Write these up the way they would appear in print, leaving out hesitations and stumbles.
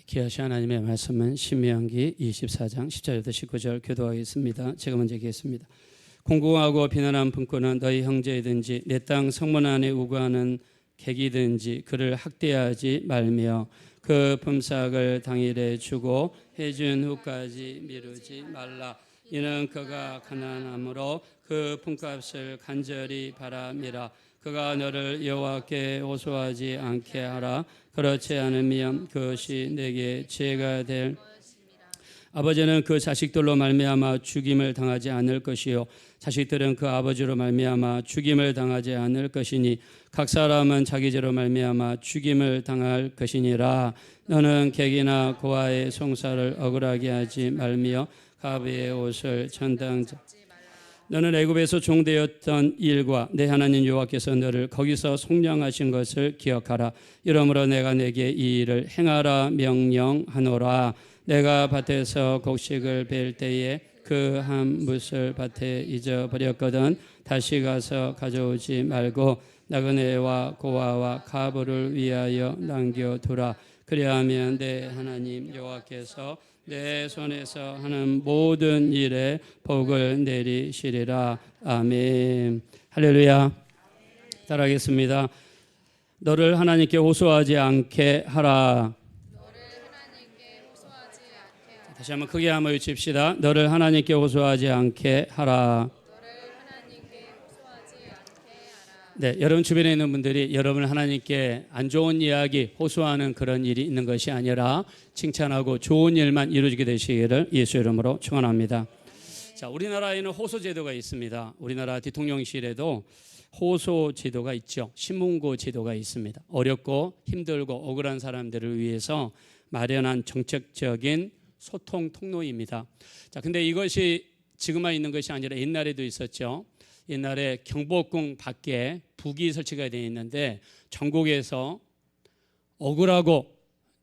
귀하신 하나님의 말씀은 신명기 24장 14절부터 19절 교도하겠습니다. 제가 먼저 읽겠습니다. 공공하고 비난한 분권은 너희 형제이든지 내 땅 성문 안에 우거하는 객이든지 그를 학대하지 말며 그 품삯을 당일에 주고 해준 후까지 미루지 말라. 이는 그가 가난함으로 그 품값을 간절히 바람이라. 그가 너를 여호와께 호소하지 않게 하라. 그렇지 않으면 그것이 내게 죄가 될 아버지는 그 자식들로 말미암아 죽임을 당하지 않을 것이요 자식들은 그 아버지로 말미암아 죽임을 당하지 않을 것이니 각 사람은 자기 죄로 말미암아 죽임을 당할 것이니라. 너는 객이나 고아의 송사를 억울하게 하지 말며 가부의 옷을 전당자 너는 애굽에서 종되었던 일과 내 하나님 여호와께서 너를 거기서 속량하신 것을 기억하라. 이러므로 내가 내게 이 일을 행하라 명령하노라. 내가 밭에서 곡식을 벨 때에 그 한 뭇을 밭에 잊어버렸거든 다시 가서 가져오지 말고 나그네와 고아와 가부를 위하여 남겨두라. 그리하면 내 하나님 여호와께서 내 손에서 하는 모든 일에 복을 내리시리라. 아멘. 할렐루야. 따라하겠습니다. 너를 하나님께 호소하지 않게 하라. 다시 한번 크게 한번 외칩시다. 너를 하나님께 호소하지 않게 하라. 네, 여러분 주변에 있는 분들이 여러분을 하나님께 안 좋은 이야기 호소하는 그런 일이 있는 것이 아니라 칭찬하고 좋은 일만 이루어지게 되시기를 예수 이름으로 축원합니다. 자, 우리나라에는 호소 제도가 있습니다. 우리나라 대통령실에도 호소 제도가 있죠. 신문고 제도가 있습니다. 어렵고 힘들고 억울한 사람들을 위해서 마련한 정책적인 소통 통로입니다. 자, 근데 이것이 지금만 있는 것이 아니라 옛날에도 있었죠. 옛날에 경복궁 밖에 북이 설치가 되어 있는데 전국에서 억울하고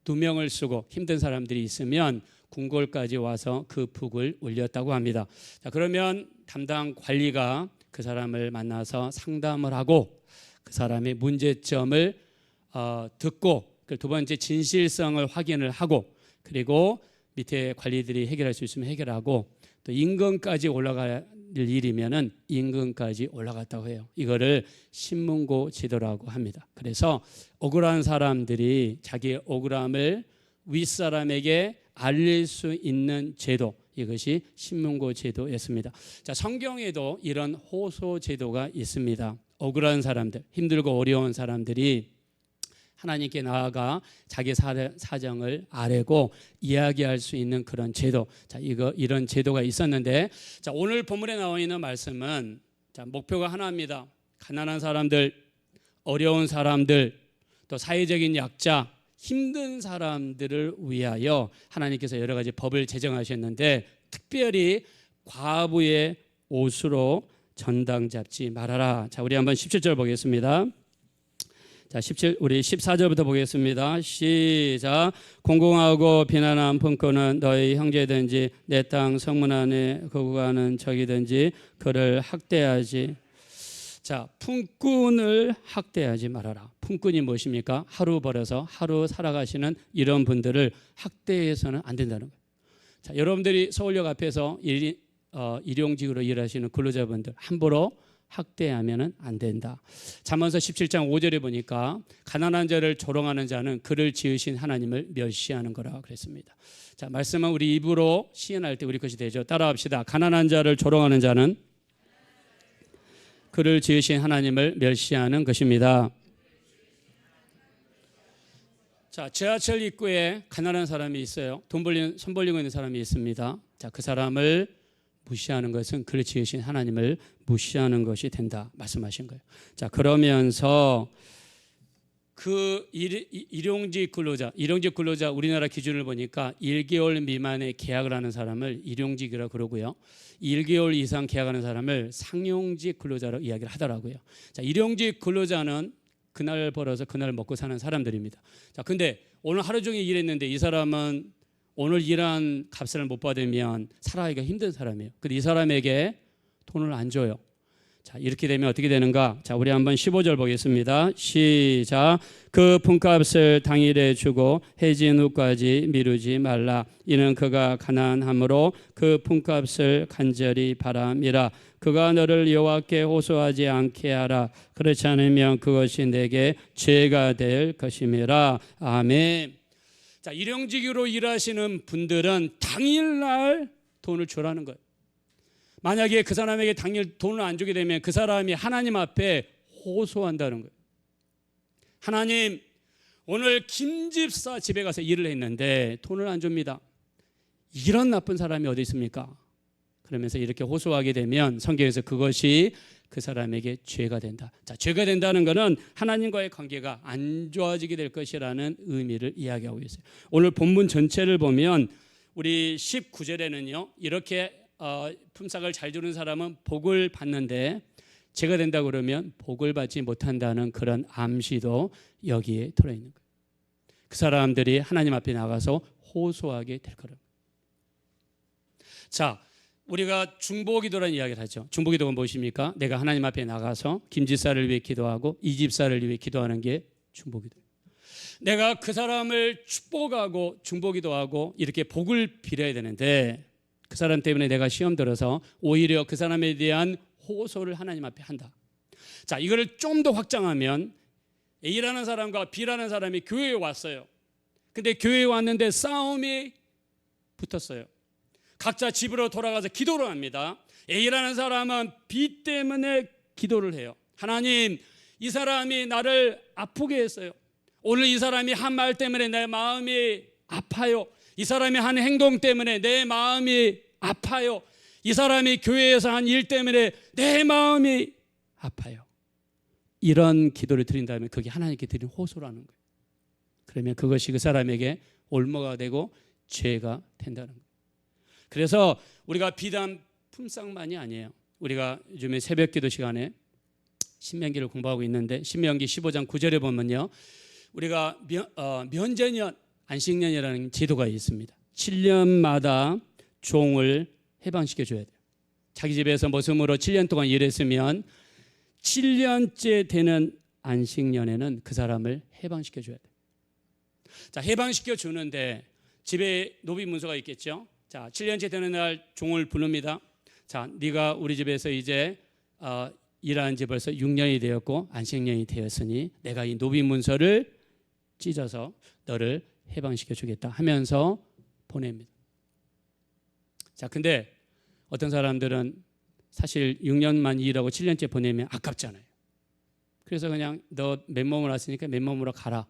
누명을 쓰고 힘든 사람들이 있으면 궁궐까지 와서 그 북을 올렸다고 합니다. 자, 그러면 담당 관리가 그 사람을 만나서 상담을 하고 그 사람의 문제점을 듣고 두 번째 진실성을 확인을 하고 그리고 밑에 관리들이 해결할 수 있으면 해결하고 또 임금까지 올라갈 일이면은 임금까지 올라갔다고 해요. 이거를 신문고 제도라고 합니다. 그래서 억울한 사람들이 자기의 억울함을 윗사람에게 알릴 수 있는 제도, 이것이 신문고 제도였습니다. 자, 성경에도 이런 호소 제도가 있습니다. 억울한 사람들, 힘들고 어려운 사람들이 하나님께 나아가 자기 사정을 아뢰고 이야기할 수 있는 그런 제도. 자, 이런 제도가 있었는데, 자, 오늘 본문에 나와 있는 말씀은 자, 목표가 하나입니다. 가난한 사람들, 어려운 사람들, 또 사회적인 약자, 힘든 사람들을 위하여 하나님께서 여러 가지 법을 제정하셨는데 특별히 과부의 옷으로 전당 잡지 말아라. 자, 우리 한번 17절 보겠습니다. 자, 우리 14절부터 보겠습니다. 시작. 공공하고 비난한 품꾼은 너희 형제든지 내 땅 성문 안에 거주하는 적이든지 그를 학대하지. 자, 품꾼을 학대하지 말아라. 품꾼이 무엇입니까? 하루 벌어서 하루 살아가시는 이런 분들을 학대해서는 안 된다는 거예요. 자, 여러분들이 서울역 앞에서 일용직으로 일하시는 근로자분들 함부로 학대하면 안 된다. 잠언서 17장 5절에 보니까 가난한 자를 조롱하는 자는 그를 지으신 하나님을 멸시하는 거라 그랬습니다. 자, 말씀은 우리 입으로 시인할 때 우리 것이 되죠. 따라합시다. 가난한 자를 조롱하는 자는 그를 지으신 하나님을 멸시하는 것입니다. 자, 지하철 입구에 가난한 사람이 있어요. 손 벌리고 있는 사람이 있습니다. 자, 그 사람을 무시하는 것은 그를 지으신 하나님을 무시하는 것이 된다 말씀하신 거예요. 자, 그러면서 그 일용직 근로자 우리나라 기준을 보니까 1개월 미만의 계약을 하는 사람을 일용직이라고 그러고요. 1개월 이상 계약하는 사람을 상용직 근로자로 이야기를 하더라고요. 자, 일용직 근로자는 그날 벌어서 그날 먹고 사는 사람들입니다. 자, 근데 오늘 하루 종일 일했는데 이 사람은 오늘 일한 값을 못 받으면 살아가기가 힘든 사람이에요. 근데 이 사람에게 돈을 안 줘요. 자, 이렇게 되면 어떻게 되는가? 자, 우리 한번 15절 보겠습니다. 시작. 그 품값을 당일에 주고 해진 후까지 미루지 말라. 이는 그가 가난함으로 그 품값을 간절히 바람이라. 그가 너를 여호와께 호소하지 않게 하라. 그렇지 않으면 그것이 내게 죄가 될 것임이라. 아멘. 자, 일용직으로 일하시는 분들은 당일날 돈을 주라는 거예요. 만약에 그 사람에게 당일 돈을 안 주게 되면 그 사람이 하나님 앞에 호소한다는 거예요. 하나님, 오늘 김 집사 집에 가서 일을 했는데 돈을 안 줍니다. 이런 나쁜 사람이 어디 있습니까? 그러면서 이렇게 호소하게 되면 성경에서 그것이 그 사람에게 죄가 된다. 자, 죄가 된다는 것은 하나님과의 관계가 안 좋아지게 될 것이라는 의미를 이야기하고 있어요. 오늘 본문 전체를 보면 우리 19절에는요, 이렇게 품삯을 잘 주는 사람은 복을 받는데 죄가 된다 그러면 복을 받지 못한다는 그런 암시도 여기에 들어있는 거예요. 그 사람들이 하나님 앞에 나가서 호소하게 될 거라고. 자, 우리가 중보기도라는 이야기를 하죠. 중보기도가 무엇입니까? 내가 하나님 앞에 나가서 김집사를 위해 기도하고 이 집사를 위해 기도하는 게 중보기도예요. 내가 그 사람을 축복하고 중보기도하고 이렇게 복을 빌어야 되는데 그 사람 때문에 내가 시험 들어서 오히려 그 사람에 대한 호소를 하나님 앞에 한다. 자, 이거를 좀 더 확장하면 A라는 사람과 B라는 사람이 교회에 왔어요. 근데 교회에 왔는데 싸움이 붙었어요. 각자 집으로 돌아가서 기도를 합니다. A라는 사람은 B 때문에 기도를 해요. 하나님, 이 사람이 나를 아프게 했어요. 오늘 이 사람이 한 말 때문에 내 마음이 아파요. 이 사람이 한 행동 때문에 내 마음이 아파요. 이 사람이 교회에서 한 일 때문에 내 마음이 아파요. 이런 기도를 드린다면 그게 하나님께 드린 호소라는 거예요. 그러면 그것이 그 사람에게 올무가 되고 죄가 된다는 거예요. 그래서 우리가 비단 품삯만이 아니에요. 우리가 요즘에 새벽 기도 시간에 신명기를 공부하고 있는데 신명기 15장 9절에 보면요, 우리가 면제년, 안식년이라는 제도가 있습니다. 7년마다 종을 해방시켜 줘야 돼요. 자기 집에서 모습으로 7년 동안 일했으면 7년째 되는 안식년에는 그 사람을 해방시켜 줘야 돼요. 자, 해방시켜 주는데 집에 노비 문서가 있겠죠. 자, 7년째 되는 날 종을 부릅니다. 자, 네가 우리 집에서 이제 일하는 지 벌써 6년이 되었고 안식년이 되었으니 내가 이 노비 문서를 찢어서 너를 해방시켜 주겠다 하면서 보냅니다. 자, 근데 어떤 사람들은 사실 6년만 일하고 7년째 보내면 아깝잖아요. 그래서 그냥 너 맨몸으로 왔으니까 맨몸으로 가라.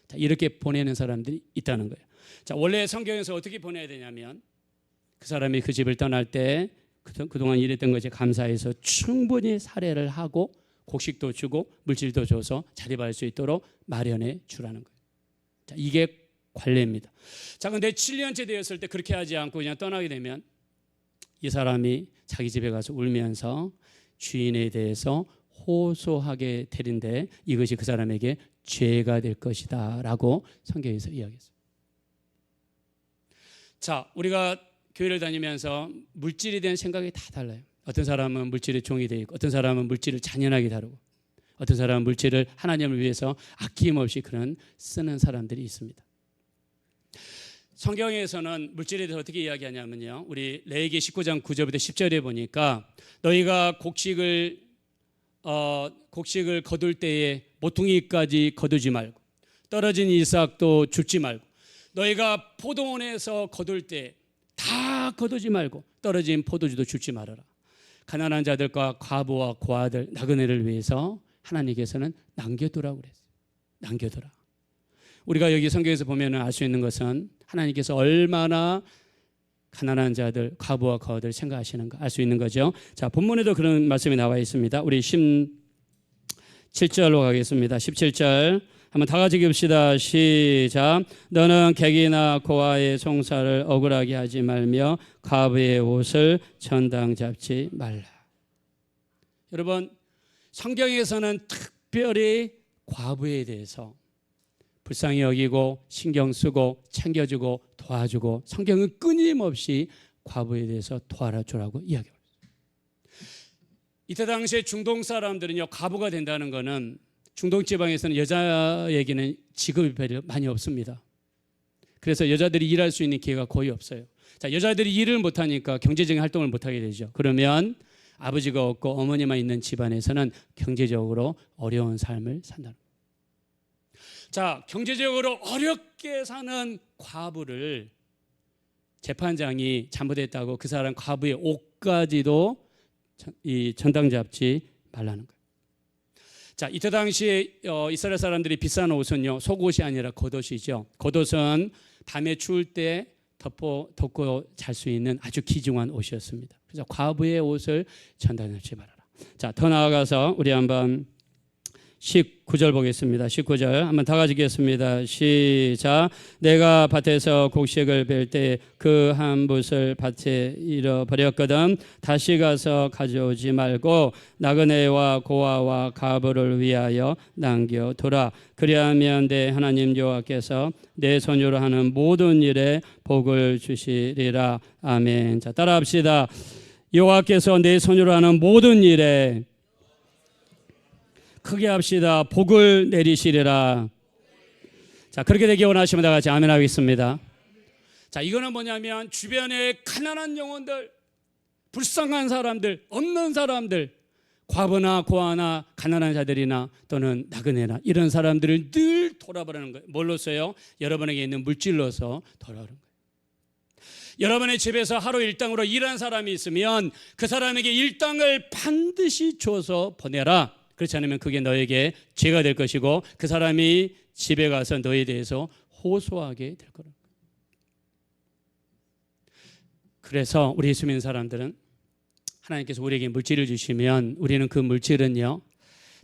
자, 이렇게 보내는 사람들이 있다는 거예요. 자, 원래 성경에서 어떻게 보내야 되냐면 그 사람이 그 집을 떠날 때 그동안 일했던 것에 감사해서 충분히 살해를 하고 곡식도 주고 물질도 줘서 자립할 수 있도록 마련해 주라는 거예요. 자, 이게 관례입니다. 자, 근데 7년째 되었을 때 그렇게 하지 않고 그냥 떠나게 되면 이 사람이 자기 집에 가서 울면서 주인에 대해서 호소하게 되는데 이것이 그 사람에게 죄가 될 것이다 라고 성경에서 이야기했어요. 자, 우리가 교회를 다니면서 물질에 대한 생각이 다 달라요. 어떤 사람은 물질의 종이 되어 있고 어떤 사람은 물질을 잔인하게 다루고 어떤 사람은 물질을 하나님을 위해서 아낌없이 그런 쓰는 사람들이 있습니다. 성경에서는 물질에 대해서 어떻게 이야기하냐면요, 우리 레위기 19장 9절부터 10절에 보니까 너희가 곡식을 거둘 때에 모퉁이까지 거두지 말고 떨어진 이삭도 줍지 말고 너희가 포도원에서 거둘 때 다 거두지 말고 떨어진 포도주도 줍지 말아라. 가난한 자들과 과부와 고아들 나그네를 위해서 하나님께서는 남겨두라고 그랬어요. 남겨두라. 우리가 여기 성경에서 보면 알 수 있는 것은 하나님께서 얼마나 가난한 자들, 과부와 고아들 생각하시는가 알 수 있는 거죠. 자, 본문에도 그런 말씀이 나와 있습니다. 우리 17절로 가겠습니다. 17절 한번 다 같이 읽읍시다. 시작. 너는 객이나 고아의 송사를 억울하게 하지 말며 과부의 옷을 천당 잡지 말라. 여러분, 성경에서는 특별히 과부에 대해서 불쌍히 여기고 신경 쓰고 챙겨주고 도와주고 성경은 끊임없이 과부에 대해서 도와주라고 이야기합니다. 이때 당시에 중동 사람들은요, 과부가 된다는 것은 중동 지방에서는 여자에게는 직업이 별로 많이 없습니다. 그래서 여자들이 일할 수 있는 기회가 거의 없어요. 자, 여자들이 일을 못하니까 경제적인 활동을 못하게 되죠. 그러면 아버지가 없고 어머니만 있는 집안에서는 경제적으로 어려운 삶을 산다는 거예요. 자, 경제적으로 어렵게 사는 과부를 재판장이 잘못했다고 그 사람 과부의 옷까지도 전당 잡지 말라는 거예요. 자, 이때 당시에 이스라엘 사람들이 비싼 옷은요, 속옷이 아니라 겉옷이죠. 겉옷은 밤에 추울 때 덮고 잘 수 있는 아주 귀중한 옷이었습니다. 그래서 과부의 옷을 전당잡지 말아라. 자, 더 나아가서 우리 한번 19절 보겠습니다. 19절 한번 다 같이 읽겠습니다. 시작. 내가 밭에서 곡식을 벨 때 그 한 붓을 밭에 잃어버렸거든. 다시 가서 가져오지 말고 나그네와 고아와 가부를 위하여 남겨두라. 그리하면 내 하나님 여호와께서 내 손으로 하는 모든 일에 복을 주시리라. 아멘. 자, 따라합시다. 여호와께서 내 손으로 하는 모든 일에, 크게 합시다. 복을 내리시리라. 자, 그렇게 되기 원하시면 다 같이 아멘 하겠습니다. 자, 이거는 뭐냐면 주변에 가난한 영혼들, 불쌍한 사람들, 없는 사람들, 과부나 고아나 가난한 자들이나 또는 나그네나 이런 사람들을 늘 돌아보라는 거예요. 뭘로써요? 여러분에게 있는 물질로서 돌아오는 거예요. 여러분의 집에서 하루 일당으로 일한 사람이 있으면 그 사람에게 일당을 반드시 줘서 보내라. 그렇지 않으면 그게 너에게 죄가 될 것이고 그 사람이 집에 가서 너에 대해서 호소하게 될 거라는 거예요. 그래서 우리 예수 믿는 사람들은 하나님께서 우리에게 물질을 주시면 우리는 그 물질은요,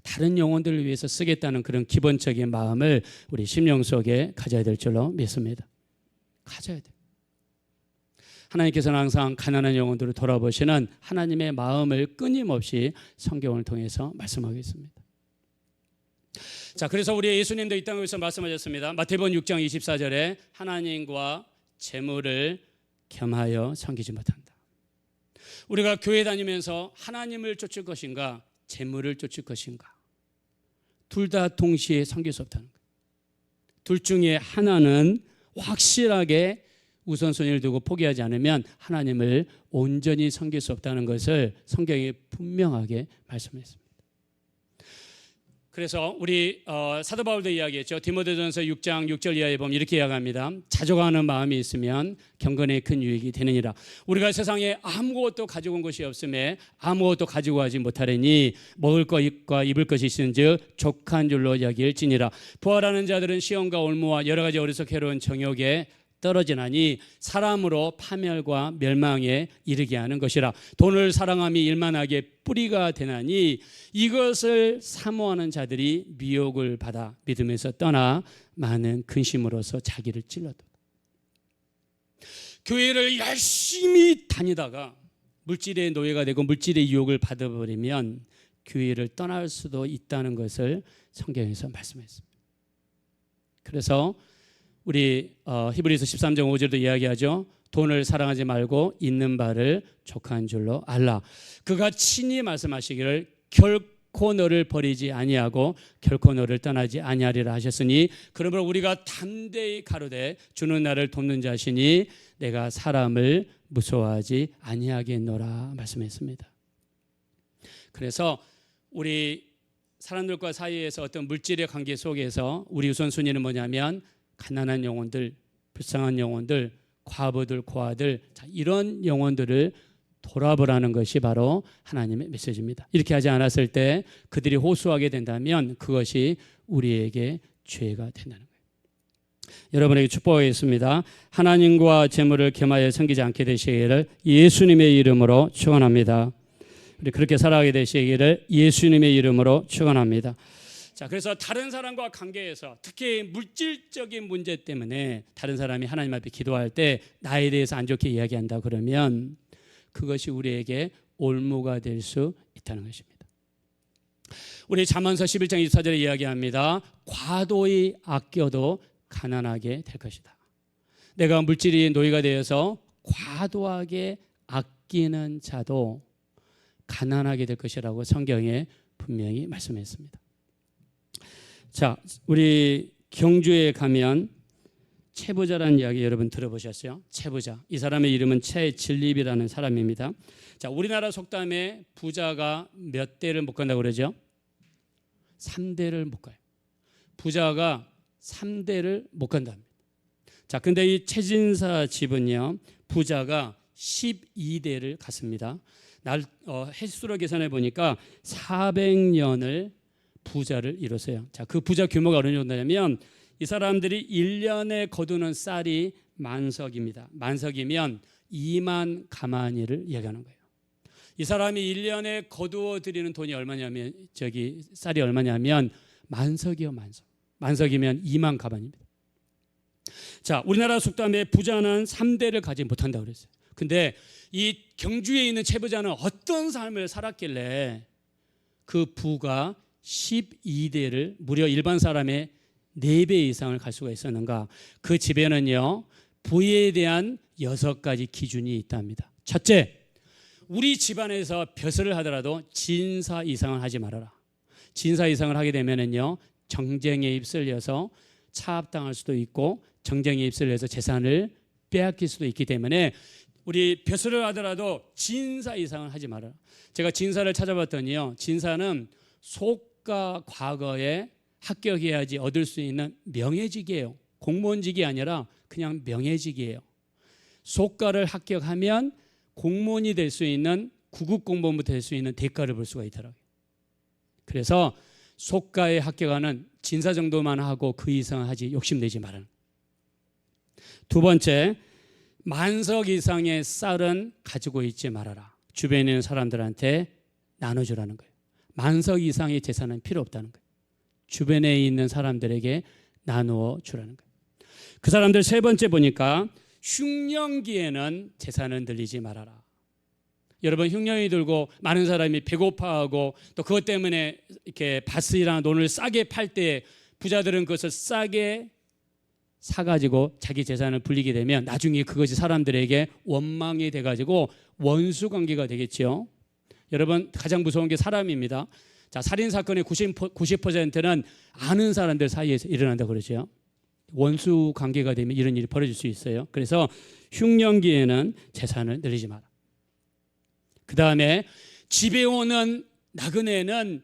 다른 영혼들을 위해서 쓰겠다는 그런 기본적인 마음을 우리 심령 속에 가져야 될 줄로 믿습니다. 가져야 돼요. 하나님께서는 항상 가난한 영혼들을 돌아보시는 하나님의 마음을 끊임없이 성경을 통해서 말씀하고 있습니다. 자, 그래서 우리 예수님도 이 땅에서 말씀하셨습니다. 마태복음 6장 24절에 하나님과 재물을 겸하여 섬기지 못한다. 우리가 교회 다니면서 하나님을 쫓을 것인가 재물을 쫓을 것인가, 둘 다 동시에 섬길 수 없다는 거예요. 둘 중에 하나는 확실하게 우선순위를 두고 포기하지 않으면 하나님을 온전히 섬길 수 없다는 것을 성경이 분명하게 말씀했습니다. 그래서 우리 사도 바울도 이야기했죠. 디모데전서 6장 6절 이하에 보면 이렇게 이야기합니다. 자족하는 마음이 있으면 경건에 큰 유익이 되느니라. 우리가 세상에 아무것도 가지고 온 것이 없음에 아무것도 가지고 가지 못하려니 먹을 것과 입을 것이 있은즉 족한 줄로 여길지니라. 부활하는 자들은 시험과 올무와 여러 가지 어리석고 해로운 정욕에 떨어지나니 사람으로 파멸과 멸망에 이르게 하는 것이라. 돈을 사랑함이 일만하게 뿌리가 되나니 이것을 사모하는 자들이 미혹을 받아 믿음에서 떠나 많은 근심으로서 자기를 찔렀다. 교회를 열심히 다니다가 물질의 노예가 되고 물질의 유혹을 받아버리면 교회를 떠날 수도 있다는 것을 성경에서 말씀했습니다. 그래서 우리 히브리서 13장 5절도 이야기하죠. 돈을 사랑하지 말고 있는 바를 족한 줄로 알라. 그가 친히 말씀하시기를 결코 너를 버리지 아니하고 결코 너를 떠나지 아니하리라 하셨으니 그러므로 우리가 담대히 가로되 주는 나를 돕는 자시니 내가 사람을 무서워하지 아니하겠노라 말씀했습니다. 그래서 우리 사람들과 사이에서 어떤 물질의 관계 속에서 우리 우선순위는 뭐냐면 가난한 영혼들, 불쌍한 영혼들, 과부들, 고아들, 자, 이런 영혼들을 돌아보라는 것이 바로 하나님의 메시지입니다. 이렇게 하지 않았을 때 그들이 호소하게 된다면 그것이 우리에게 죄가 된다는 거예요. 여러분에게 축복하겠습니다. 하나님과 재물을 겸하여 섬기지 않게 되시기를 예수님의 이름으로 축원합니다. 우리 그렇게 살아가게 되시기를 예수님의 이름으로 축원합니다. 자, 그래서 다른 사람과 관계에서 특히 물질적인 문제 때문에 다른 사람이 하나님 앞에 기도할 때 나에 대해서 안 좋게 이야기한다 그러면 그것이 우리에게 올무가 될 수 있다는 것입니다. 우리 잠언서 11장 24절에 이야기합니다. 과도히 아껴도 가난하게 될 것이다. 내가 물질이 노예가 되어서 과도하게 아끼는 자도 가난하게 될 것이라고 성경에 분명히 말씀했습니다. 자, 우리 경주에 가면 채부자라는 이야기 여러분 들어보셨어요? 채부자. 이 사람의 이름은 채진립이라는 사람입니다. 자, 우리나라 속담에 부자가 몇 대를 못 간다고 그러죠? 3대를 못 가요. 부자가 3대를 못 간답니다. 자, 근데 이 채진사 집은요, 부자가 12대를 갔습니다. 횟수로 계산해 보니까 400년을 부자를 이뤘어요. 자, 그 부자 규모가 어느 정도냐면 이 사람들이 1년에 거두는 쌀이 만석입니다. 만석이면 2만 가마니를 얘기하는 거예요. 이 사람이 1년에 거두어 드리는 돈이 얼마냐면 쌀이 얼마냐면 만석이요, 만석. 만석이면 2만 가마니입니다. 자, 우리나라 속담에 부자는 3대를 가지 못한다고 그랬어요. 근데 이 경주에 있는 채부자는 어떤 삶을 살았길래 그 부가 12대를 무려 일반 사람의 4배 이상을 갈 수가 있었는가? 그 집에는요, 부에 대한 6가지 기준이 있답니다. 첫째, 우리 집안에서 벼슬을 하더라도 진사 이상을 하지 말아라. 진사 이상을 하게 되면은요, 정쟁에 휩쓸려서 차압당할 수도 있고 정쟁에 휩쓸려서 재산을 빼앗길 수도 있기 때문에 우리 벼슬을 하더라도 진사 이상을 하지 말아라. 제가 진사를 찾아봤더니요, 진사는 속가 과거에 합격해야지 얻을 수 있는 명예직이에요. 공무원직이 아니라 그냥 명예직이에요. 속가를 합격하면 공무원이 될 수 있는 구급 공무원부터 될 수 있는 대가를 볼 수가 있더라고요. 그래서 속가에 합격하는 진사 정도만 하고 그 이상 하지 욕심내지 말아라. 두 번째, 만석 이상의 쌀은 가지고 있지 말아라. 주변에 있는 사람들한테 나눠주라는 거예요. 만석 이상의 재산은 필요 없다는 거예요. 주변에 있는 사람들에게 나누어 주라는 거예요. 그 사람들 세 번째 보니까 흉년기에는 재산을 늘리지 말아라. 여러분, 흉년이 들고 많은 사람이 배고파하고 또 그것 때문에 이렇게 밭이랑 논을 싸게 팔 때 부자들은 그것을 싸게 사가지고 자기 재산을 불리게 되면 나중에 그것이 사람들에게 원망이 돼가지고 원수 관계가 되겠죠. 여러분, 가장 무서운 게 사람입니다. 자, 살인 사건의 90%는 아는 사람들 사이에서 일어난다고 그러죠. 원수 관계가 되면 이런 일이 벌어질 수 있어요. 그래서 흉년기에는 재산을 늘리지 마라. 그 다음에 집에 오는 나그네는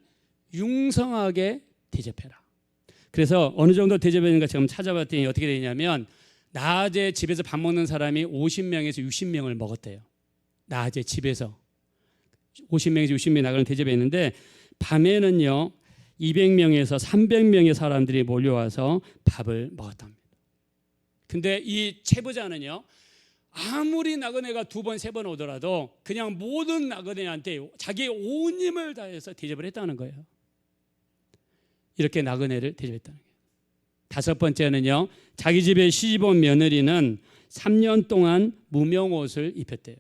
융성하게 대접해라. 그래서 어느 정도 대접하는가 지금 찾아봤더니 어떻게 되냐면 낮에 집에서 밥 먹는 사람이 50명에서 60명을 먹었대요. 낮에 집에서 50명에서 60명이 나그네 대접했는데 밤에는요 200명에서 300명의 사람들이 몰려와서 밥을 먹었답니다. 근데 이 채부자는요, 아무리 나그네가 2번, 3번 오더라도 그냥 모든 나그네한테 자기의 온 힘을 다해서 대접을 했다는 거예요. 이렇게 나그네를 대접했다는 거예요. 다섯 번째는요, 자기 집에 시집온 며느리는 3년 동안 무명옷을 입혔대요.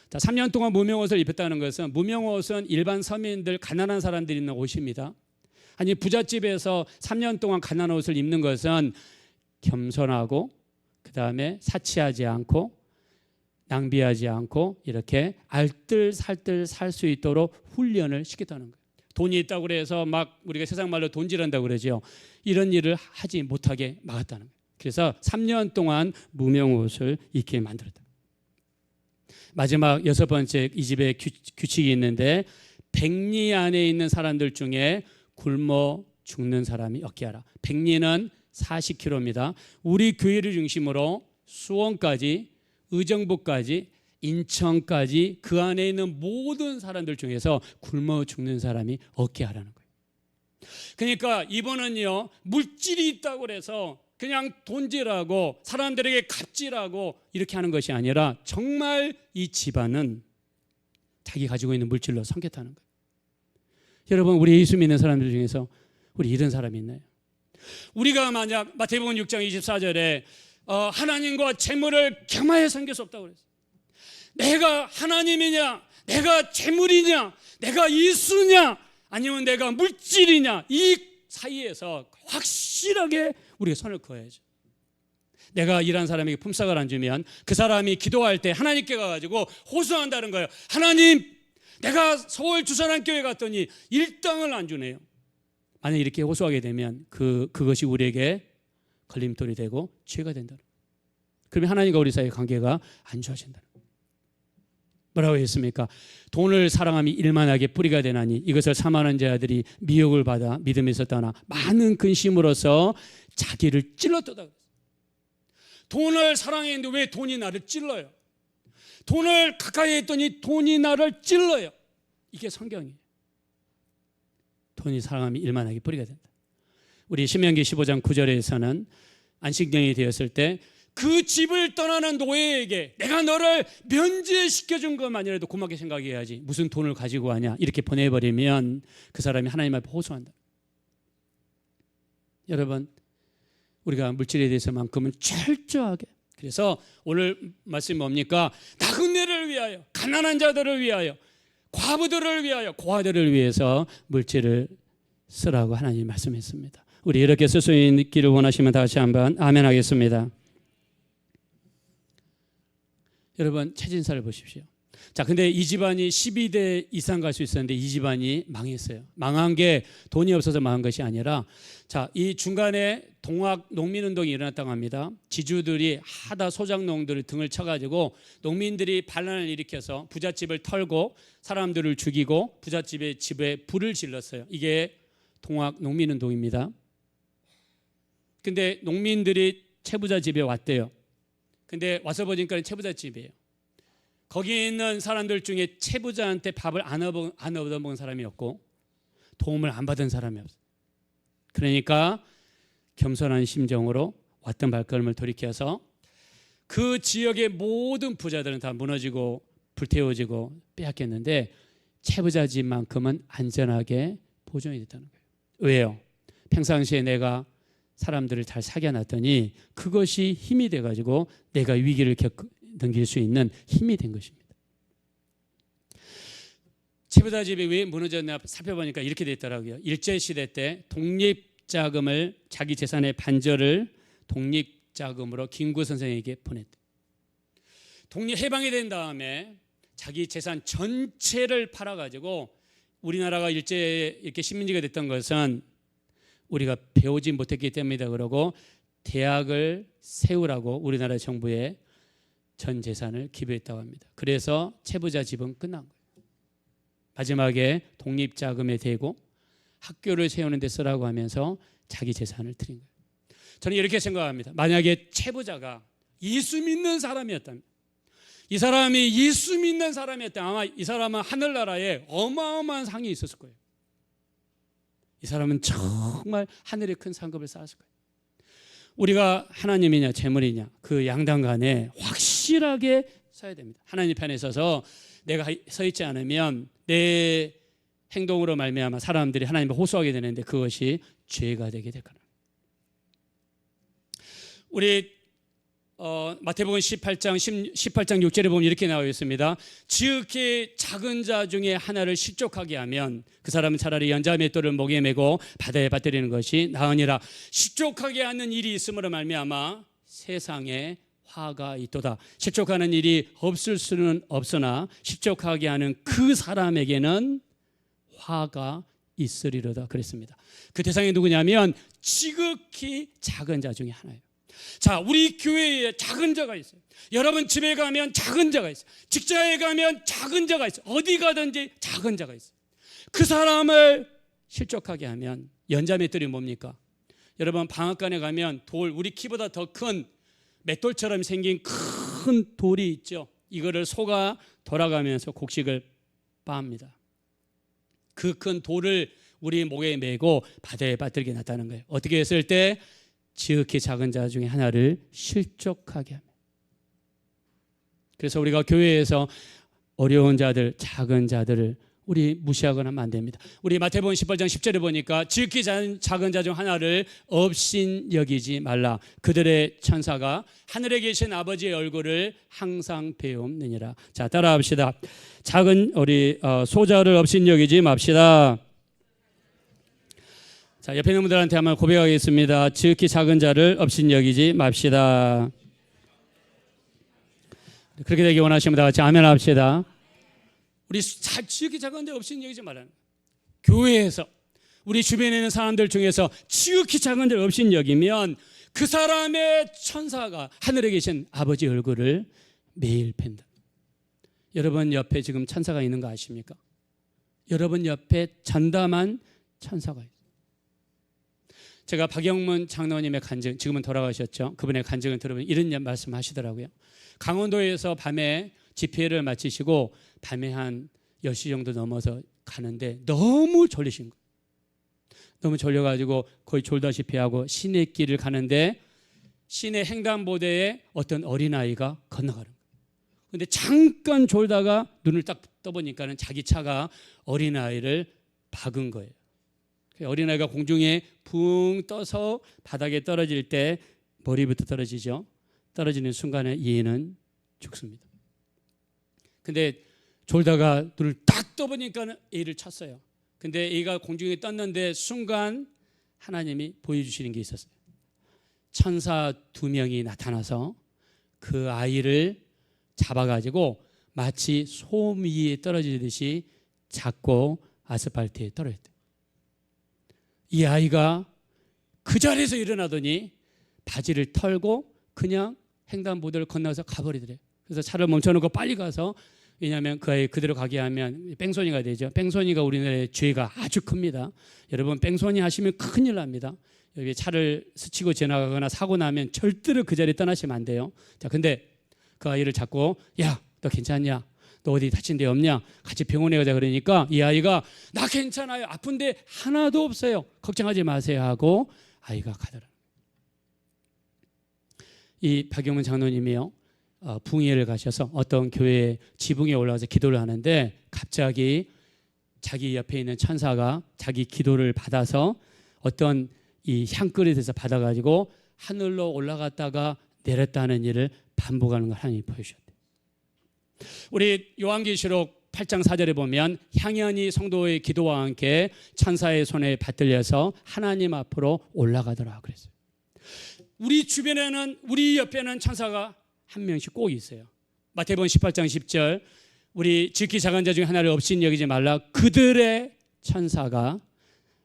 자, 3년 동안 무명옷을 입혔다는 것은, 무명옷은 일반 서민들, 가난한 사람들이 입는 옷입니다. 아니, 부잣집에서 3년 동안 가난한 옷을 입는 것은 겸손하고 그 다음에 사치하지 않고 낭비하지 않고 이렇게 알뜰살뜰 살 수 있도록 훈련을 시켰다는 거예요. 돈이 있다고 그래서 막 우리가 세상 말로 돈질한다고 그러죠. 이런 일을 하지 못하게 막았다는 거예요. 그래서 3년 동안 무명옷을 입게 만들었다. 마지막 6번째, 이 집에 규칙이 있는데, 백리 안에 있는 사람들 중에 굶어 죽는 사람이 없게 하라. 백리는 40km입니다. 우리 교회를 중심으로 수원까지, 의정부까지, 인천까지 그 안에 있는 모든 사람들 중에서 굶어 죽는 사람이 없게 하라는 거예요. 그러니까 이번은요, 물질이 있다고 해서 그냥 돈질하고 사람들에게 갑질하고 이렇게 하는 것이 아니라 정말 이 집안은 자기 가지고 있는 물질로 섬겼다는 거예요. 여러분, 우리 예수 믿는 사람들 중에서 우리 이런 사람이 있나요? 우리가 만약 마태복음 6장 24절에 하나님과 재물을 겸하여 섬길 수 없다고 그랬어요. 내가 하나님이냐, 내가 재물이냐, 내가 예수냐, 아니면 내가 물질이냐, 이 사이에서 확실하게 우리가 선을 그어야죠. 내가 일한 사람에게 품삯을 안 주면 그 사람이 기도할 때 하나님께 가가지고 호소한다는 거예요. 하나님, 내가 서울 주산한교회 갔더니 일당을 안 주네요. 만약 이렇게 호소하게 되면 그것이 우리에게 걸림돌이 되고 죄가 된다. 그러면 하나님과 우리 사이의 관계가 안 좋아진다. 뭐라고 했습니까? 돈을 사랑함이 일만하게 뿌리가 되나니 이것을 사모하는 자들이 미혹을 받아 믿음에서 떠나 많은 근심으로써 자기를 찔렀도다. 돈을 사랑했는데 왜 돈이 나를 찔러요? 돈을 가까이 했더니 돈이 나를 찔러요. 이게 성경이에요. 돈이 사랑함이 일만하게 뿌리가 된다. 우리 신명기 15장 9절에서는 안식년이 되었을 때 그 집을 떠나는 노예에게 내가 너를 면제시켜준 것만이라도 고맙게 생각해야지 무슨 돈을 가지고 하냐 이렇게 보내버리면 그 사람이 하나님 앞에 호소한다. 여러분, 우리가 물질에 대해서만큼은 철저하게, 그래서 오늘 말씀이 뭡니까? 나그네를 위하여, 가난한 자들을 위하여, 과부들을 위하여, 고아들을 위해서 물질을 쓰라고 하나님이 말씀했습니다. 우리 이렇게 쓸 수 있기를 원하시면 다시 한번 아멘 하겠습니다. 여러분, 최진사를 보십시오. 자, 근데 이 집안이 12대 이상 갈 수 있었는데 이 집안이 망했어요. 망한 게 돈이 없어서 망한 것이 아니라, 자, 이 중간에 동학 농민운동이 일어났다고 합니다. 지주들이 하다 소작농들을 등을 쳐가지고 농민들이 반란을 일으켜서 부잣집을 털고 사람들을 죽이고 부잣집의 집에 불을 질렀어요. 이게 동학 농민운동입니다. 근데 농민들이 채부자 집에 왔대요. 근데 와서 보니까 채부자 집이에요. 거기 있는 사람들 중에 채부자한테 밥을 안 얻어먹은 사람이 없고 도움을 안 받은 사람이 없어요. 그러니까 겸손한 심정으로 왔던 발걸음을 돌이켜서 그 지역의 모든 부자들은 다 무너지고 불태워지고 빼앗겼는데 채부자 집만큼은 안전하게 보존이 됐다는 거예요. 왜요? 평상시에 내가 사람들을 잘 사귀어놨더니 그것이 힘이 돼가지고 내가 위기를 넘길 수 있는 힘이 된 것입니다. 채부자 집이 왜 무너졌나 살펴보니까 이렇게 돼 있더라고요. 일제시대 때 독립자금을, 자기 재산의 반절을 독립자금으로 김구 선생에게 보냈대. 독립해방이 된 다음에 자기 재산 전체를 팔아가지고, 우리나라가 일제 이렇게 식민지가 됐던 것은 우리가 배우지 못했기 때문이다 그러고 대학을 세우라고 우리나라 정부에 전 재산을 기부했다고 합니다. 그래서 채부자 집은 끝난 거예요. 마지막에 독립자금에 대고 학교를 세우는 데 쓰라고 하면서 자기 재산을 드린 거예요. 저는 이렇게 생각합니다. 만약에 채부자가 예수 믿는 사람이었다면, 이 사람이 예수 믿는 사람이었다면 아마 이 사람은 하늘나라에 어마어마한 상이 있었을 거예요. 이 사람은 정말 하늘의 큰 상급을 쌓았을 거예요. 우리가 하나님이냐 재물이냐 그 양당 간에 확실하게 서야 됩니다. 하나님 편에 서서 내가 서 있지 않으면 내 행동으로 말미암아 사람들이 하나님을 호소하게 되는데 그것이 죄가 되게 될 거예요. 우리 마태복음 18장 6절에 보면 이렇게 나와 있습니다. 지극히 작은 자 중에 하나를 실족하게 하면 그 사람은 차라리 연자 맷돌을 목에 메고 바다에 빠뜨리는 것이 나으니라. 실족하게 하는 일이 있음으로 말미암아 세상에 화가 있도다. 실족하는 일이 없을 수는 없으나 실족하게 하는 그 사람에게는 화가 있으리로다 그랬습니다. 그 대상이 누구냐면 지극히 작은 자 중에 하나예요. 자, 우리 교회에 작은 자가 있어요. 여러분 집에 가면 작은 자가 있어요. 직장에 가면 작은 자가 있어요. 어디 가든지 작은 자가 있어요. 그 사람을 실족하게 하면 연자 맷돌이 뭡니까? 여러분 방앗간에 가면 돌, 우리 키보다 더 큰 맷돌처럼 생긴 큰 돌이 있죠. 이거를 소가 돌아가면서 곡식을 빻습니다. 그 큰 돌을 우리 목에 메고 바다에 빠뜨리게 놨다는 거예요. 어떻게 했을 때? 지극히 작은 자 중에 하나를 실족하게 합니다. 그래서 우리가 교회에서 어려운 자들, 작은 자들을 우리 무시하거나 하면 안 됩니다. 우리 마태복음 18장 10절에 보니까 지극히 작은 자 중 하나를 업신 여기지 말라. 그들의 천사가 하늘에 계신 아버지의 얼굴을 항상 배움느니라. 자, 따라합시다. 작은 우리 소자를 업신 여기지 맙시다. 자, 옆에 있는 분들한테 한번 고백하겠습니다. 지극히 작은 자를 업신 여기지 맙시다. 그렇게 되기 원하시면 다 같이 아멘 합시다. 우리 지극히 작은 데 없인 여기지 말라는 거예요. 교회에서 우리 주변에 있는 사람들 중에서 지극히 작은 데를 없인 여기면 그 사람의 천사가 하늘에 계신 아버지 얼굴을 매일 뵌다. 여러분 옆에 지금 천사가 있는 거 아십니까? 여러분 옆에 전담한 천사가 있어요. 제가 박영문 장로님의 간증, 지금은 돌아가셨죠. 그분의 간증을 들으면 이런 말씀 하시더라고요. 강원도에서 밤에 집회를 마치시고 밤에 한 10시 정도 넘어서 가는데 너무 졸리신 거예요. 너무 졸려가지고 거의 졸다시피 하고 시내 길을 가는데 시내 횡단보도에 어떤 어린아이가 건너가는 거예요. 근데 잠깐 졸다가 눈을 딱 떠보니까는 자기 차가 어린아이를 박은 거예요. 어린아이가 공중에 붕 떠서 바닥에 떨어질 때 머리부터 떨어지죠. 떨어지는 순간에 이 애는 죽습니다. 근데 졸다가 눈을 딱 떠보니까는 애를 쳤어요. 근데 애가 공중에 떴는데 순간 하나님이 보여주시는 게 있었어요. 천사 2명이 나타나서 그 아이를 잡아가지고 마치 솜 위에 떨어지듯이 잡고 아스팔트에 떨어졌대요. 이 아이가 그 자리에서 일어나더니 바지를 털고 그냥 횡단보도를 건너서 가버리더래요. 그래서 차를 멈춰놓고 빨리 가서, 왜냐하면 그 아이 그대로 가게 하면 뺑소니가 되죠. 뺑소니가 우리나라의 죄가 아주 큽니다. 여러분 뺑소니 하시면 큰일 납니다. 여기 차를 스치고 지나가거나 사고 나면 절대로 그 자리에 떠나시면 안 돼요. 자, 근데 그 아이를 잡고 야, 너 괜찮냐? 너 어디 다친 데 없냐? 같이 병원에 가자 그러니까 이 아이가 나 괜찮아요. 아픈데 하나도 없어요. 걱정하지 마세요 하고 아이가 가더라. 이 박영문 장로님이요. 붕예를 가셔서 어떤 교회 지붕에 올라가서 기도를 하는데 갑자기 자기 옆에 있는 천사가 자기 기도를 받아서 어떤 이 향그릇에서 받아가지고 하늘로 올라갔다가 내렸다는 일을 반복하는 걸 하나님이 보여주셨대요. 우리 요한계시록 8장 4절에 보면 향연이 성도의 기도와 함께 천사의 손에 받들려서 하나님 앞으로 올라가더라 그랬어요. 우리 주변에는, 우리 옆에는 천사가 한 명씩 꼭 있어요. 마태복음 18장 10절 우리 지극히 작은 자 중에 하나를 없인 여기지 말라. 그들의 천사가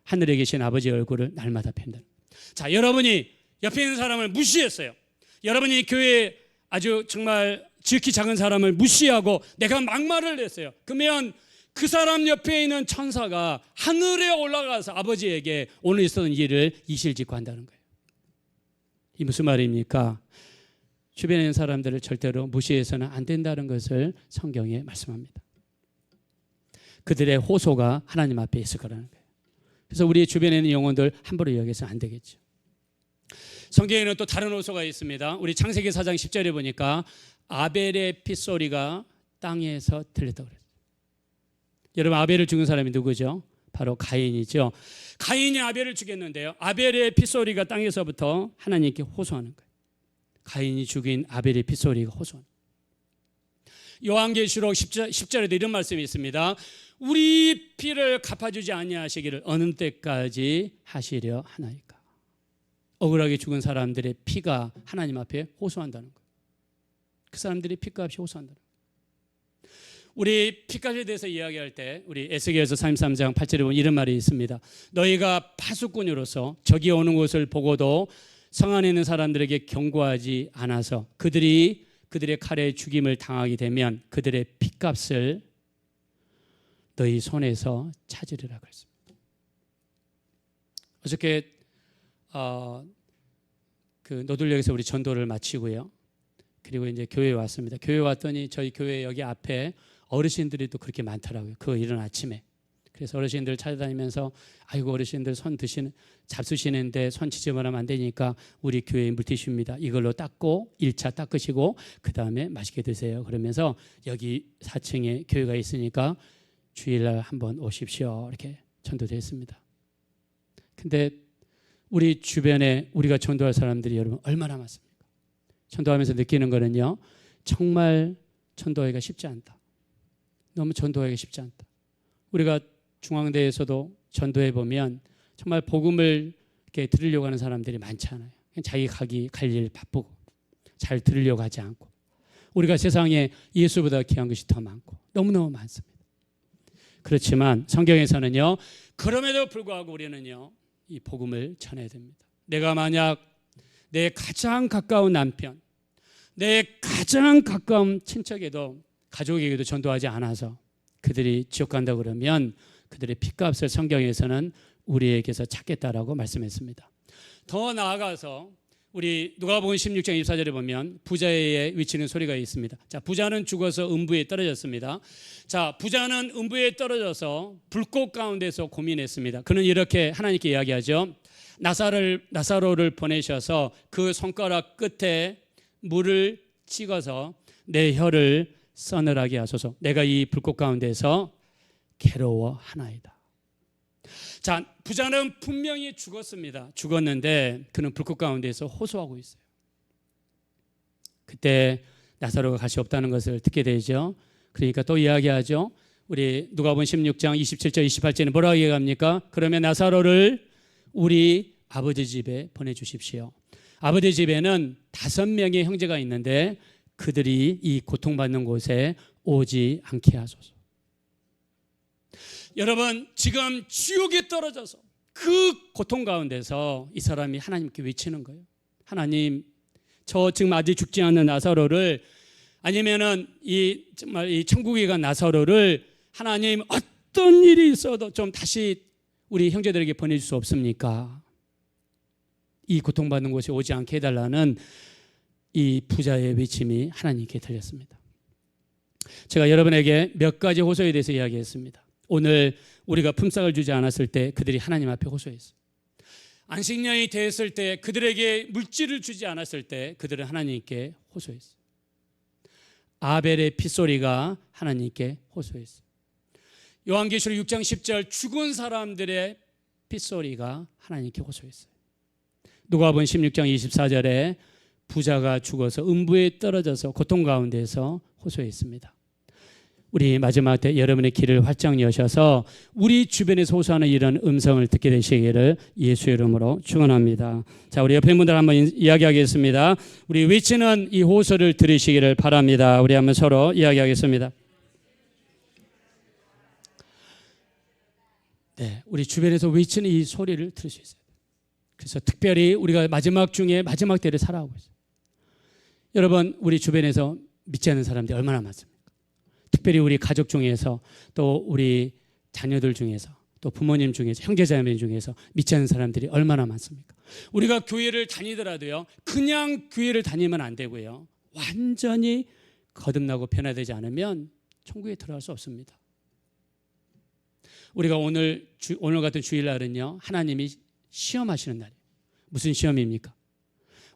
하늘에 계신 아버지 얼굴을 날마다 뵌다. 자, 여러분이 옆에 있는 사람을 무시했어요. 여러분이 교회에 아주 정말 지극히 작은 사람을 무시하고 내가 막말을 냈어요. 그러면 그 사람 옆에 있는 천사가 하늘에 올라가서 아버지에게 오늘 있었던 일을 이실직고 한다는 거예요. 이 무슨 말입니까? 주변에 있는 사람들을 절대로 무시해서는 안 된다는 것을 성경에 말씀합니다. 그들의 호소가 하나님 앞에 있을 거라는 거예요. 그래서 우리 주변에 있는 영혼들 함부로 여기서 안 되겠죠. 성경에는 또 다른 호소가 있습니다. 우리 창세기 4장 10절에 보니까 아벨의 핏소리가 땅에서 들렸다고 그랬어요. 여러분 아벨을 죽인 사람이 누구죠? 바로 가인이죠. 가인이 아벨을 죽였는데요. 아벨의 핏소리가 땅에서부터 하나님께 호소하는 거예요. 가인이 죽인 아벨의 핏소리가 호소하는 거예요. 요한계시록 10절에도 이런 말씀이 있습니다. 우리 피를 갚아주지 아니하시기를 어느 때까지 하시려 하나이까. 억울하게 죽은 사람들의 피가 하나님 앞에 호소한다는 거예요. 그 사람들이 피값이 호소한다는 거예요. 우리 피값에 대해서 이야기할 때 우리 에스겔서 33장 8절에 보면 이런 말이 있습니다. 너희가 파수꾼으로서 적이 오는 것을 보고도 성 안에 있는 사람들에게 경고하지 않아서 그들이 그들의 칼에 죽임을 당하게 되면 그들의 피값을 너희 손에서 찾으리라 그랬습니다. 어저께 그 노들역에서 우리 전도를 마치고요. 그리고 이제 교회에 왔습니다. 교회에 왔더니 저희 교회 여기 앞에 어르신들이 또 그렇게 많더라고요. 그 이른 아침에. 그래서 어르신들 찾아다니면서 아이고 어르신들 손 잡수시는데 손 지저분하면 안 되니까 우리 교회 물티슈입니다. 이걸로 닦고 1차 닦으시고 그 다음에 맛있게 드세요. 그러면서 여기 4층에 교회가 있으니까 주일날 한번 오십시오. 이렇게 전도됐습니다. 근데 우리 주변에 우리가 전도할 사람들이 여러분 얼마나 많습니까? 전도하면서 느끼는 거는요. 정말 전도하기가 쉽지 않다. 너무 전도하기가 쉽지 않다. 우리가 중앙대에서도 전도해 보면 정말 복음을 이렇게 들으려고 하는 사람들이 많잖아요. 자기 갈 일 바쁘고 잘 들으려고 하지 않고 우리가 세상에 예수보다 귀한 것이 더 많고 너무너무 많습니다. 그렇지만 성경에서는요, 그럼에도 불구하고 우리는요, 이 복음을 전해야 됩니다. 내가 만약 내 가장 가까운 남편, 내 가장 가까운 친척에도, 가족에게도 전도하지 않아서 그들이 지옥 간다 그러면 그들의 핏값을 성경에서는 우리에게서 찾겠다라고 말씀했습니다. 더 나아가서 우리 누가복음 16장 24절에 보면 부자의 외치는 소리가 있습니다. 자, 부자는 죽어서 음부에 떨어졌습니다. 자, 부자는 음부에 떨어져서 불꽃 가운데서 고민했습니다. 그는 이렇게 하나님께 이야기하죠. 나사로를 보내셔서 그 손가락 끝에 물을 찍어서 내 혀를 서늘하게 하소서. 내가 이 불꽃 가운데서 괴로워하나이다. 자, 부자는 분명히 죽었습니다. 죽었는데 그는 불꽃 가운데서 호소하고 있어요. 그때 나사로가 갈 수 없다는 것을 듣게 되죠. 그러니까 또 이야기하죠. 우리 누가복음 16장 27절 28절에 뭐라고 얘기합니까? 그러면 나사로를 우리 아버지 집에 보내주십시오. 아버지 집에는 5명의 형제가 있는데 그들이 이 고통받는 곳에 오지 않게 하소서. 여러분, 지금 지옥에 떨어져서 그 고통 가운데서 이 사람이 하나님께 외치는 거예요. 하나님, 저 지금 아직 죽지 않는 나사로를, 아니면은 정말 이 천국에 간 나사로를 하나님 어떤 일이 있어도 좀 다시 우리 형제들에게 보내줄 수 없습니까? 이 고통받는 곳에 오지 않게 해달라는 이 부자의 외침이 하나님께 들렸습니다. 제가 여러분에게 몇 가지 호소에 대해서 이야기했습니다. 오늘 우리가 품삯을 주지 않았을 때 그들이 하나님 앞에 호소했어요. 안식년이 되었을 때 그들에게 물질을 주지 않았을 때 그들은 하나님께 호소했어요. 아벨의 핏소리가 하나님께 호소했어요. 요한계시록 6장 10절 죽은 사람들의 핏소리가 하나님께 호소했어요. 누가복음 16장 24절에 부자가 죽어서 음부에 떨어져서 고통 가운데서 호소했습니다. 우리 마지막 때 여러분의 귀를 활짝 여셔서 우리 주변에서 호소하는 이런 음성을 듣게 되시기를 예수의 이름으로 축원합니다. 자, 우리 옆에 분들 한번 이야기하겠습니다. 우리 외치는 이 호소를 들으시기를 바랍니다. 우리 한번 서로 이야기하겠습니다. 네, 우리 주변에서 외치는 이 소리를 들을 수 있어요. 그래서 특별히 우리가 마지막 중에 마지막 때를 살아가고 있어요. 여러분, 우리 주변에서 믿지 않는 사람들이 얼마나 많습니까? 특별히 우리 가족 중에서, 또 우리 자녀들 중에서, 또 부모님 중에서, 형제자매 중에서 믿지 않는 사람들이 얼마나 많습니까? 우리가 교회를 다니더라도요, 그냥 교회를 다니면 안 되고요, 완전히 거듭나고 변화되지 않으면 천국에 들어갈 수 없습니다. 우리가 오늘 같은 주일날은요, 하나님이 시험하시는 날이에요. 무슨 시험입니까?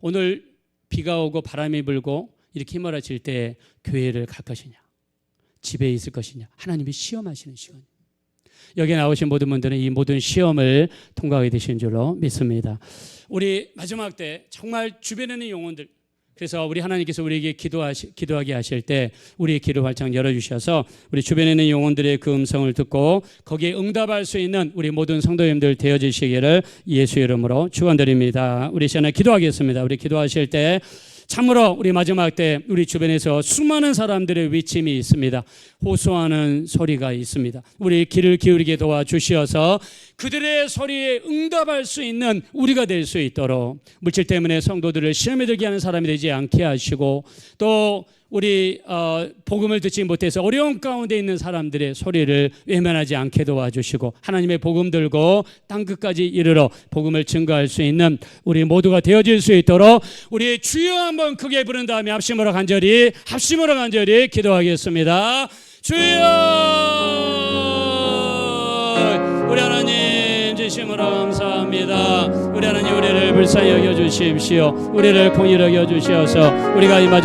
오늘 비가 오고 바람이 불고 이렇게 휘몰아칠 때 교회를 갈 것이냐, 집에 있을 것이냐, 하나님이 시험하시는 시간이에요. 여기 나오신 모든 분들은 이 모든 시험을 통과하게 되신 줄로 믿습니다. 우리 마지막 때 정말 주변에 있는 영혼들, 그래서 우리 하나님께서 우리에게 기도하게 하실 때 우리의 귀를 활짝 열어주셔서 우리 주변에 있는 영혼들의 그 음성을 듣고 거기에 응답할 수 있는 우리 모든 성도님들 되어주시기를 예수의 이름으로 축원드립니다. 우리 시간에 기도하겠습니다. 우리 기도하실 때 참으로 우리 마지막 때 우리 주변에서 수많은 사람들의 외침이 있습니다. 호소하는 소리가 있습니다. 우리 귀를 기울이게 도와주시어서 그들의 소리에 응답할 수 있는 우리가 될 수 있도록, 물질 때문에 성도들을 시험에 들게 하는 사람이 되지 않게 하시고, 또 우리 복음을 듣지 못해서 어려운 가운데 있는 사람들의 소리를 외면하지 않게 도와주시고, 하나님의 복음 들고 땅끝까지 이르러 복음을 증거할 수 있는 우리 모두가 되어질 수 있도록 우리 주여 한번 크게 부른 다음에 합심으로 간절히 기도하겠습니다. 주여, 우리 하나님 진심으로 감사합니다. 우리 하나님, 우리를 불쌍히 여겨주십시오. 우리를 공의히 여겨주시어서 우리가 이 마지막